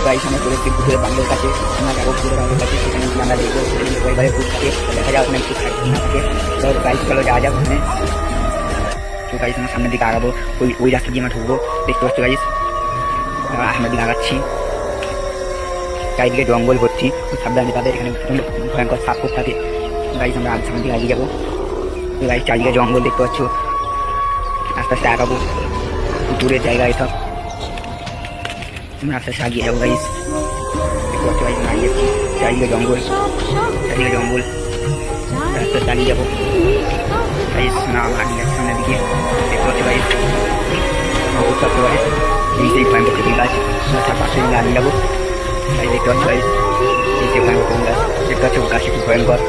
Guys আমরা চলে এসেছি পুকুরের বাংলোর কাছে। আমরা যাবো পুকুরের বাংলোর কাছে, সেখানে গিয়ে আমরা দেখবো পরিবারের পুকুর থাকে, দেখা যাক ওখানে পুকুর থাকে না থাকে। তো গাইস চলো যাওয়া যাক ওখানে। তো গাইস আমরা সামনের দিকে আগাবো, ওই রাস্তা দিয়ে আমরা ঢুকবো। দেখতে পাচ্ছ গাইস সামনের দিকে আগাচ্ছি, চারিদিকে জঙ্গল ভর্তি, সাবধানে তাদের এখানে ভয়ঙ্কর সাপ খোপ থাকে। গাইস আমরা সামনের দিকে এগিয়ে যাবো। তো গাইস চারিদিকে জঙ্গল দেখতে পাচ্ছ, আস্তে আস্তে আগাবো, দূরের জায়গা এসব। আমরা আস্তে আস্তে আগিয়ে যাবো গাইস, দেখতে পাচ্ছ গাইস আমরা আগিয়ে যাচ্ছি, চারিদিকে জঙ্গল, চারিদিকে জঙ্গল, আস্তে আস্তে আগিয়ে যাবো গাইস। না আমরা আগিয়ে যাচ্ছি সামনের দিকে, দেখতে পাচ্ছ গাইস উৎসব গাইস, এই সেই ভয়ঙ্কর কঠিন গাছ, আমরা তার পাশে দিকে আগিয়ে যাবো গাইস। দেখতে পাচ্ছ গাইস এই সেই ভয়ঙ্কর কঠিন গাছ, দেখতে পাচ্ছ গাছটি খুব ভয়ঙ্কর।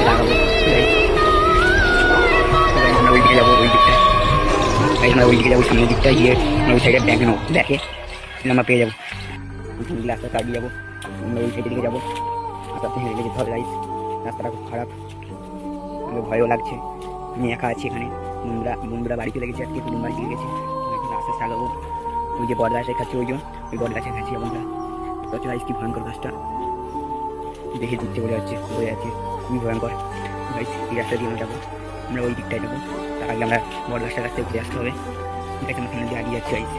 লাগাবো গাইস, আমরা ওই দিকে যাবো, ওই দিকটায় গাইস, আমরা ওই দিকে যাবো সামনের দিকটায় গিয়ে আমরা ওই সাইডে দেখে নেবো, দেখে আমরা পেয়ে যাবো। আস্তে আস্তে আগিয়ে যাবো, আমরা ওই সাইডের দিকে যাবো, আস্তে আস্তে হেঁটে যেতে হবে গাইস। রাস্তাটা খুব খারাপ, আমাকে ভয়ও লাগছে, আমি একা আছি এখানে। বন্ধুরা বাড়ি চলে গেছে, আজকে কুটুম বাড়ি চলে গেছে। আস্তে আস্তে আগাবো, ওই যে বট গাছটা খাচ্ছি, ওই বট গাছে খাচ্ছি আমরা। তো গাইস কি ভয়ঙ্কর গাছটা, দেখে দিচ্ছে বোঝা যাচ্ছে, বোঝা যাচ্ছে খুবই ভয়ঙ্কর গাইস। এই রাস্তা দিয়ে আমরা যাবো, আমরা ওই দিকটায় যাবো, তার আগে আমরা বট গাছটার কাছ থেকে ঘুরে আসতে হবে। ঠিক আছে, আমরা সামনে দিয়ে আগিয়ে যাচ্ছি গাইস।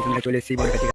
আমরা চলে এসেছি বট গাছে।